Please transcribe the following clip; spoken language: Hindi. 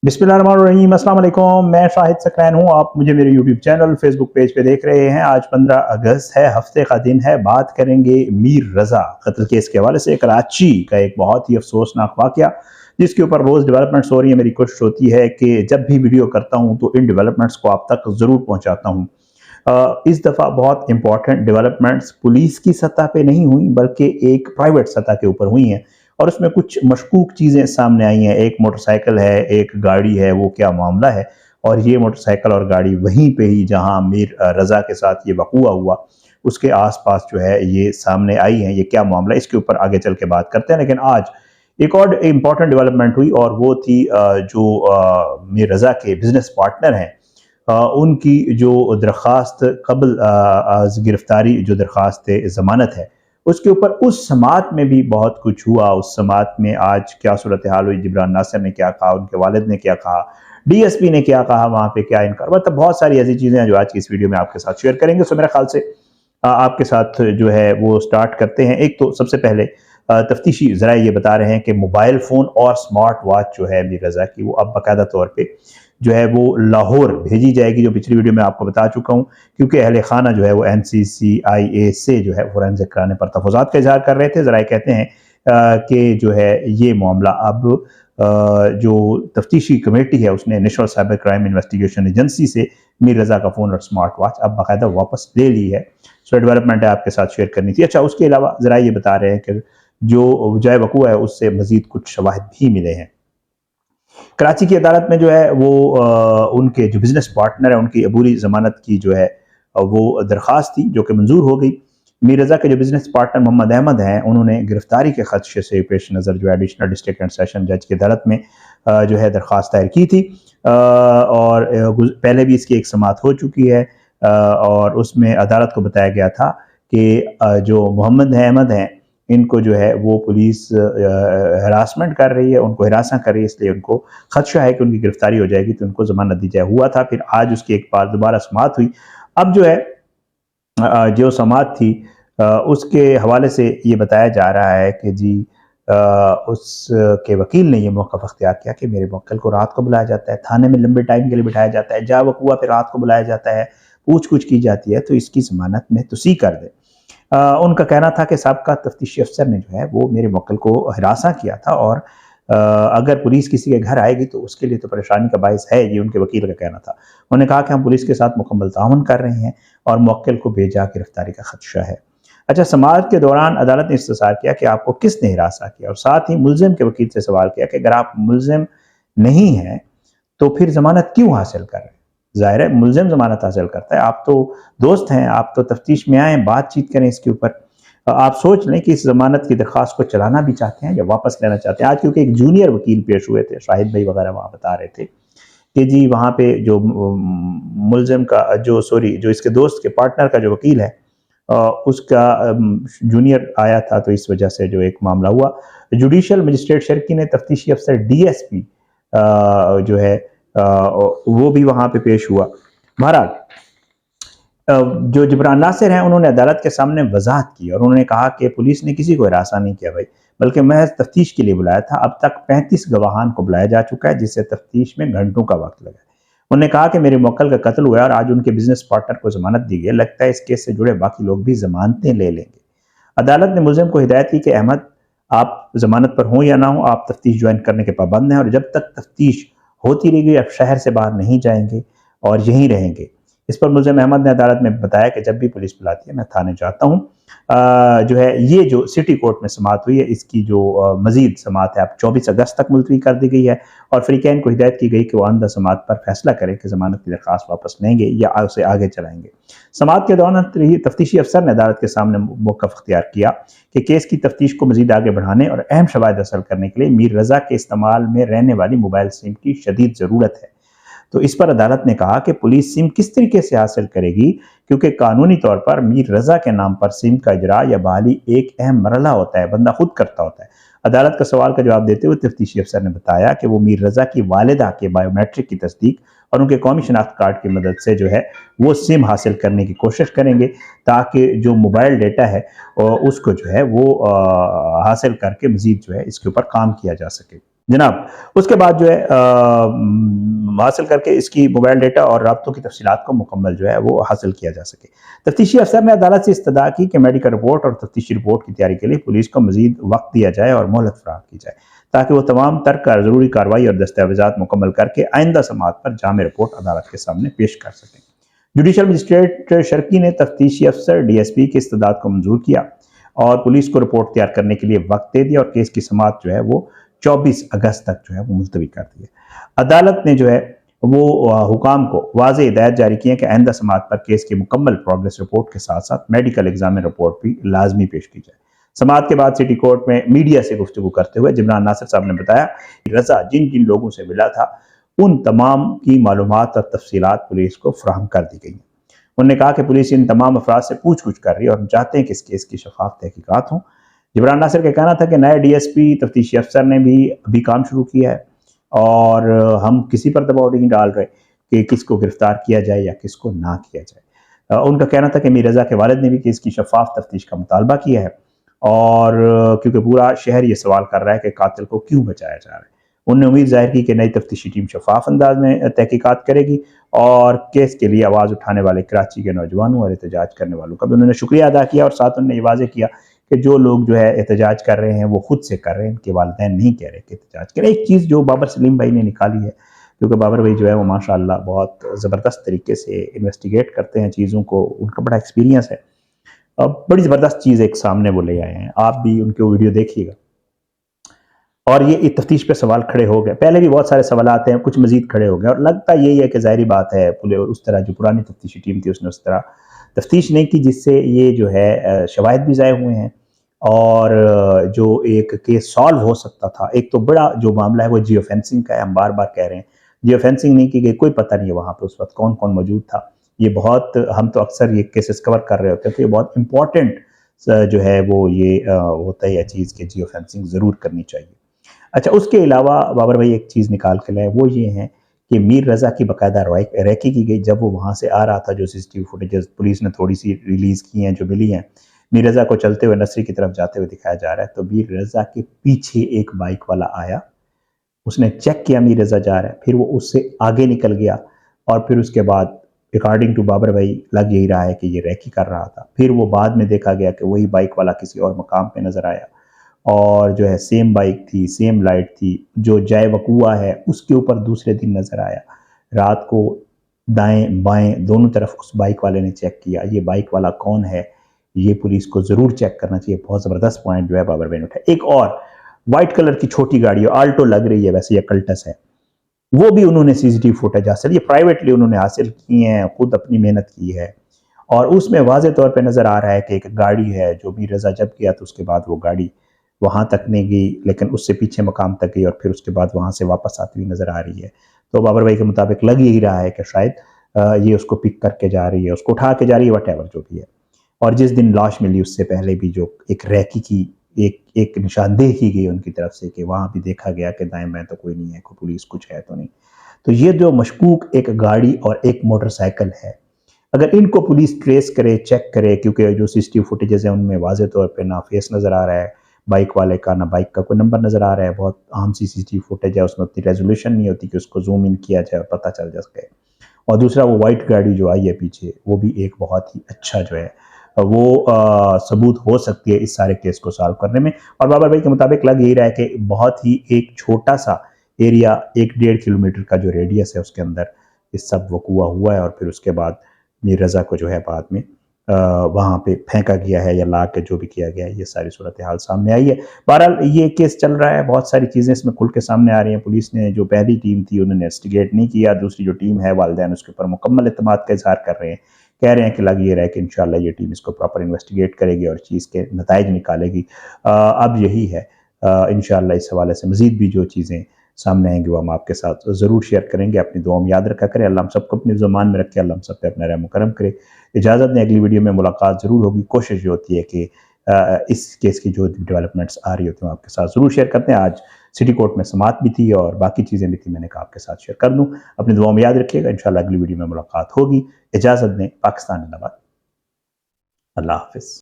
बिस्मिल्लाहिर्रहमानिर्रहीम, अस्सलाम वालेकुम। मैं शाहिद सकरैन हूँ। आप मुझे मेरे यूट्यूब चैनल, फेसबुक पेज पे देख रहे हैं। आज 15 अगस्त है, हफ्ते का दिन है। बात करेंगे मीर रज़ा कत्ल केस के हवाले से। कराची का एक बहुत ही अफसोसनाक वाक़या जिसके ऊपर रोज़ डेवलपमेंट्स हो रही है। मेरी कोशिश होती है कि जब भी वीडियो करता हूँ तो इन डेवलपमेंट्स को आप तक ज़रूर पहुँचाता हूँ। इस दफ़ा बहुत इंपॉर्टेंट डेवलपमेंट्स पुलिस की सतह पे नहीं हुई बल्कि एक प्राइवेट सतह के ऊपर हुई हैं और उसमें कुछ मशकूक चीज़ें सामने आई हैं। एक मोटरसाइकिल है, एक गाड़ी है, वो क्या मामला है? और ये मोटरसाइकिल और गाड़ी वहीं पे ही जहाँ मीर रज़ा के साथ ये वक़ूआ हुआ, उसके आस-पास जो है ये सामने आई हैं। ये क्या मामला है? इसके ऊपर आगे चल के बात करते हैं। लेकिन आज एक और इम्पॉर्टेंट डेवलपमेंट हुई और वो थी जो मीर रज़ा के बिज़नेस पार्टनर हैं, उनकी जो दरख्वास्त कबल गिरफ्तारी जो दरख्वास्त ज़मानत है, उसके ऊपर उस समात में भी बहुत कुछ हुआ। उस समात में आज क्या सूरत हाल हुई, जिब्रान नासिर ने क्या कहा, उनके वालिद ने क्या कहा, डीएसपी ने क्या कहा, वहाँ पे क्या इनकार, मतलब बहुत सारी ऐसी चीज़ें हैं जो आज की इस वीडियो में आपके साथ शेयर करेंगे। सो मेरे ख्याल से आपके साथ जो है वो स्टार्ट करते हैं। एक तो सबसे पहले तफ्तीशी ज़राए ये बता रहे हैं कि मोबाइल फ़ोन और स्मार्ट वॉच जो है मीर रज़ा की, वो अब बाकायदा तौर पे जो है वो लाहौर भेजी जाएगी, जो पिछली वीडियो में आपको बता चुका हूँ, क्योंकि अहले खाना जो है वो NCCIA से जो है फोरेंसिक कराने पर तफाज़ात का इजहार कर रहे थे। ज़राए कहते हैं कि जो है ये मामला अब जो तफ्तीशी कमेटी है उसने national cyber crime investigation agency से मीर रज़ा का फ़ोन और स्मार्ट वॉच अब बाकायदा वापस ले ली है। सो डेवलपमेंट है, आपके साथ शेयर करनी थी। अच्छा, उसके अलावा ज़रा ये बता रहे हैं कि जो जाए वक़ूआ है उससे मज़ीद कुछ शवाहिद भी मिले हैं। कराची की अदालत में जो है वो उनके जो बिजनेस पार्टनर है उनकी अबूरी जमानत की जो है वो दरख्वास्त थी जो कि मंजूर हो गई। मीर रज़ा के जो बिजनेस पार्टनर मोहम्मद अहमद हैं, उन्होंने गिरफ्तारी के खदशे से पेश नज़र जो है एडिशनल डिस्ट्रिक्ट एंड सेशन जज की अदालत में जो है दरख्वास्त दायर की थी। और पहले भी इसकी एक समाअत हो चुकी है और उसमें अदालत को बताया गया था कि जो मोहम्मद अहमद हैं, इनको जो है वो पुलिस हरासमेंट कर रही है, उनको हिरासा कर रही है, इसलिए उनको खदशा है कि उनकी गिरफ्तारी हो जाएगी तो उनको जमानत दी जाए। हुआ था, फिर आज उसकी एक बार दोबारा समाअत हुई। अब जो है जो समाअत थी उसके हवाले से ये बताया जा रहा है कि जी उसके वकील ने ये मौक़िफ़ अख्तियार किया कि मेरे मुवक्किल को रात को बुलाया जाता है, थाने में लंबे टाइम के लिए बिठाया जाता है, जा वक़ूआ फिर रात को बुलाया जाता है, पूछ-कुछ की जाती है, तो इसकी ज़मानत में तोसी कर दें। उनका कहना था कि साबका तफ्तीशी अफसर ने जो है वो मेरे मुवक्किल को हिरासा किया था और अगर पुलिस किसी के घर आएगी तो उसके लिए तो परेशानी का बायस है, ये उनके वकील का कहना था। उन्होंने कहा कि हम पुलिस के साथ मुकम्मल ताउन कर रहे हैं और मुवक्किल को बेजा गिरफ्तारी का खदशा है। अच्छा, समाअत के दौरान अदालत ने इस्तफ़सार किया कि आपको किसने हिरासा किया और साथ ही मुल्ज़िम के वकील से सवाल किया कि अगर आप मुल्ज़िम नहीं हैं तो फिर ज़मानत क्यों हासिल कर रहे हैं? ज़ाहिर है मुल्ज़िम ज़मानत हासिल करता है, आप तो दोस्त हैं, आप तो तफ्तीश में आए, बातचीत करें इसके ऊपर। आप सोच लें कि इस ज़मानत की दरख्वास्त को चलाना भी चाहते हैं या वापस लेना चाहते हैं। आज क्योंकि एक जूनियर वकील पेश हुए थे, शाहिद भाई वगैरह वहाँ बता रहे थे कि जी वहाँ पे जो मुल्ज़िम का जो सॉरी जो इसके दोस्त के पार्टनर का जो वकील है उसका जूनियर आया था, तो इस वजह से जो एक मामला हुआ। जुडिशल मजिस्ट्रेट शर्की ने तफ्तीशी अफसर DSP जो है वो भी वहाँ पे पेश हुआ। बहरहाल जो जिब्रान नासिर हैं उन्होंने अदालत के सामने वजाहत की और उन्होंने कहा कि पुलिस ने किसी को हिरासा नहीं किया भाई, बल्कि महज तफ्तीश के लिए बुलाया था। अब तक 35 गवाहान को बुलाया जा चुका है जिससे तफ्तीश में घंटों का वक्त लगा। उन्होंने कहा कि मेरे मुवक्किल का कत्ल हुआ और आज उनके बिजनेस पार्टनर को जमानत दी गई, लगता है इस केस से जुड़े बाकी लोग भी जमानतें ले लेंगे। अदालत ने मुल्ज़िम को हिदायत की कि अहमद, आप जमानत पर हों या ना हो, आप तफ्तीश ज्वाइन करने के पाबंद हैं और जब तक तफ्तीश होती रहेगी आप शहर से बाहर नहीं जाएंगे और यहीं रहेंगे। इस पर मुल्ज़िम अहमद ने अदालत में बताया कि जब भी पुलिस बुलाती है मैं थाने जाता हूँ। जो है ये जो सिटी कोर्ट में समाअत हुई है इसकी जो मज़ीद समाअत है अब 24 अगस्त तक मुलतवी कर दी गई है और फ़रीक़ैन को हिदायत की गई कि वो आइंदा समाअत पर फैसला करें कि ज़मानत की दरख्वास्त वापस लेंगे या उसे आगे चलाएंगे। समाअत के दौरान तफ्तीशी अफसर ने अदालत के सामने मौक़िफ़ अख्तियार किया कि केस की तफ्तीश को मज़ीद आगे बढ़ाने और अहम शवाहिद हासिल करने के लिए मीर रज़ा के इस्तेमाल में रहने वाली मोबाइल सिम की शदीद ज़रूरत है। तो इस पर अदालत ने कहा कि पुलिस सिम किस तरीके से हासिल करेगी, क्योंकि कानूनी तौर पर मीर रज़ा के नाम पर सिम का इजरा या बहाली एक अहम मरहला होता है, बंदा खुद करता होता है। अदालत का सवाल का जवाब देते हुए तफ्तीशी अफसर ने बताया कि वो मीर रज़ा की वालिदा के बायोमेट्रिक की तस्दीक और उनके कौमी शनाख्त कार्ड की मदद से जो है वो सिम हासिल करने की कोशिश करेंगे ताकि जो मोबाइल डेटा है उसको जो है वो हासिल करके मज़ीद जो है इसके ऊपर काम किया जा सके। जनाब उसके बाद जो है हासिल करके इसकी मोबाइल डेटा और राब्तों की तफसीलात को मुकम्मल जो है वो हासिल किया जा सके। तफ्तीशी अफसर ने अदालत से इस्तदा की कि मेडिकल रिपोर्ट और तफ्तीशी रिपोर्ट की तैयारी के लिए पुलिस को मजीद वक्त दिया जाए और मोहलत फराहम की जाए ताकि वो तमाम तर ज़रूरी कार्रवाई और दस्तावेजात मुकम्मल करके आइंदा समात पर जामे रिपोर्ट अदालत के सामने पेश कर सकें। जुडिशल मजिस्ट्रेट शर्की ने तफ्तीशी अफसर DSP की इस्तदाद को मंजूर किया और पुलिस को रिपोर्ट तैयार करने के लिए वक्त दे दिया और केस की समात जो है वो 24 अगस्त तक जो है वो मुलतवी कर दी है। अदालत ने जो है वो हुकाम को वाज़ेह हिदायत जारी की है कि आइंदा समात पर केस की मुकम्मल प्रोग्रेस रिपोर्ट के साथ साथ मेडिकल एग्जामिन रिपोर्ट भी लाजमी पेश की जाए। समात के बाद सिटी कोर्ट में मीडिया से गुफ्तगू करते हुए जिब्रान नासिर साहब ने बताया कि रजा जिन जिन लोगों से मिला था उन तमाम की मालूमात और तफसीलात पुलिस को फराहम कर दी गई। उन्होंने कहा कि पुलिस इन तमाम अफराद से पूछ पूछ कर रही है और हम चाहते हैं कि इस केस की शफाफ तहकीकात हों। जिब्रान नासिर का कहना था कि नए DSP तफ्तीशी अफसर ने भी अभी काम शुरू किया है और हम किसी पर दबाव नहीं डाल रहे कि किसको गिरफ्तार किया जाए या किसको ना किया जाए। उनका कहना था कि मीर रजा के वालिद ने भी केस की शफाफ तफ्तीश का मुतालबा किया है और क्योंकि पूरा शहर ये सवाल कर रहा है कि कातिल को क्यों बचाया जा रहा है। उन्होंने उम्मीद जाहिर की कि नई तफ्तीशी टीम शफाफ अंदाज में तहकीकात करेगी और केस के लिए आवाज़ उठाने वाले कराची के नौजवानों और एहतजाज करने वालों का भी उन्होंने शुक्रिया अदा किया और साथ उन्होंने ये वाज़ेह किया कि जो लोग जो है एहतजाज कर रहे हैं वो खुद से कर रहे हैं, इनके वालिदैन नहीं कह रहे कि एहतजाज करें। एक चीज़ जो बाबर सलीम भाई ने निकाली है, क्योंकि बाबर भाई जो है वो माशाअल्लाह बहुत ज़बरदस्त तरीके से इन्वेस्टिगेट करते हैं चीज़ों को, उनका बड़ा एक्सपीरियंस है। बड़ी ज़बरदस्त चीज़ एक सामने वो ले आए हैं, आप भी उनके वीडियो देखिएगा। और ये तफ्तीश पे सवाल खड़े हो गए, पहले भी बहुत सारे सवाल आते हैं, कुछ मजीद खड़े हो गए और लगता यही है कि ज़ाहिरी बात है उस तरह जो पुरानी तफ्तीशी टीम थी उसने उस तरह तफ्तीश नहीं की जिससे ये जो है शवाहिद भी ज़ाय हुए हैं और जो एक केस सॉल्व हो सकता था। एक तो बड़ा जो मामला है वो जियो फेंसिंग का है, हम बार बार कह रहे हैं जियो फेंसिंग नहीं की गई, कोई पता नहीं है वहाँ पर उस वक्त कौन कौन मौजूद था। ये बहुत, हम तो अक्सर ये केसेस कवर कर रहे होते हैं तो ये बहुत इंपॉर्टेंट जो है वो ये होता है यह चीज़ कि जियो फेंसिंग ज़रूर करनी चाहिए। अच्छा, उसके अलावा बाबर भाई एक चीज़ निकाल के लाए, वो ये है कि मीर रज़ा की बाकायदा रैकी की गई जब वो वहाँ से आ रहा था। जो CCTV फुटेजेस पुलिस ने थोड़ी सी रिलीज़ की हैं, जो मिली हैं, मीर रज़ा को चलते हुए नसरी की तरफ जाते हुए दिखाया जा रहा है। तो मीर रज़ा के पीछे एक बाइक वाला आया, उसने चेक किया मीर रज़ा जा रहा है, फिर वो उससे आगे निकल गया और फिर उसके बाद अकॉर्डिंग टू बाबर भाई लग यही रहा है कि ये रैकी कर रहा था। फिर वो बाद में देखा गया कि वही बाइक वाला किसी और मकाम पे नज़र आया और जो है सेम बाइक थी, सेम लाइट थी, जो जाए वकूआ है उसके ऊपर दूसरे दिन नज़र आया। रात को दाएं बाएं दोनों तरफ उस बाइक वाले ने चेक किया। ये बाइक वाला कौन है, ये पुलिस को ज़रूर चेक करना चाहिए। बहुत ज़बरदस्त पॉइंट जो है बाबर भाई ने उठाया। एक और वाइट कलर की छोटी गाड़ी आल्टो लग रही है, वैसे ये कल्टस है, वो भी उन्होंने CCTV फुटेज हासिल, ये प्राइवेटली उन्होंने हासिल की हैं, खुद अपनी मेहनत की है और उसमें वाज़े तौर पे नज़र आ रहा है कि एक गाड़ी है जो मीर रज़ा जब गया तो उसके बाद वो गाड़ी वहाँ तक नहीं गई, लेकिन उससे पीछे मकाम तक गई और फिर उसके बाद वहाँ से वापस आती हुई नज़र आ रही है। तो बाबर भाई के मुताबिक लग यही रहा है कि शायद ये उसको पिक करके जा रही है, उसको उठा के जा रही है, वटेवर जो भी है। और जिस दिन लाश मिली उससे पहले भी जो एक रैकी की एक निशानदेही की गई उनकी तरफ से कि वहाँ भी देखा गया कि दाएं बाएं तो कोई नहीं है, कोई पुलिस कुछ है तो नहीं। तो ये जो मशकूक एक गाड़ी और एक मोटरसाइकिल है, अगर इनको पुलिस ट्रेस करे, चेक करे, क्योंकि जो CCTV फुटेजेस हैं उनमें वाज़े तौर पे ना फेस नज़र आ रहा है बाइक वाले का, ना बाइक का कोई नंबर नज़र आ रहा है। बहुत आम सी CCTV फुटेज है, उसमें उतनी रेजोल्यूशन नहीं होती कि उसको जूम इन किया जाए और पता चल जा सके। और दूसरा वो वाइट गाड़ी जो आई है पीछे, वो भी एक बहुत ही अच्छा जो है वो सबूत हो सकती है इस सारे केस को सॉल्व करने में। और बाबर भाई के मुताबिक लग यही रहा है कि बहुत ही एक छोटा सा एरिया, 1-1.5 किलोमीटर का जो रेडियस है उसके अंदर ये सब वकूआ हुआ है और फिर उसके बाद मीर रज़ा को जो है बाद में वहाँ पे फेंका गया है या ला के जो भी किया गया है, ये सारी सूरत हाल सामने आई है। बहरहाल ये केस चल रहा है, बहुत सारी चीज़ें इसमें खुल के सामने आ रही हैं। पुलिस ने जो पहली टीम थी उन्होंने इन्वेस्टिगेट नहीं किया, दूसरी जो टीम है वालिदैन उसके ऊपर मुकम्मल एतमाद का इजहार कर रहे हैं, कह रहे हैं कि लग ये रहा है कि इंशाल्लाह ये टीम इसको प्रॉपर इन्वेस्टिगेट करेगी और चीज़ के नताइज निकालेगी। अब यही है, इंशाल्लाह इस हवाले से मज़ीद भी जो चीज़ें सामने आएंगे वो हम आपके साथ ज़रूर शेयर करेंगे। अपनी दुआ में याद रखा करें। अल्लाह हम सबको अपनी ज़ुबान में रखे, अल्लाह हम सब पे अपना रहम करम करे। इजाज़त दें, अगली वीडियो में मुलाकात ज़रूर होगी। कोशिश ये होती है कि इस केस की जो डेवलपमेंट्स आ रही होती हैं आपके साथ ज़रूर शेयर करते हैं। आज सिटी कोर्ट में समात भी थी और बाकी चीज़ें भी थी, मैंने कहा आपके साथ शेयर कर दूँ। अपनी दुआ में याद रखिएगा, इंशाल्लाह अगली वीडियो में मुलाकात होगी। इजाज़त दें, पाकिस्तान जिंदाबाद, अल्लाह हाफ़िज़।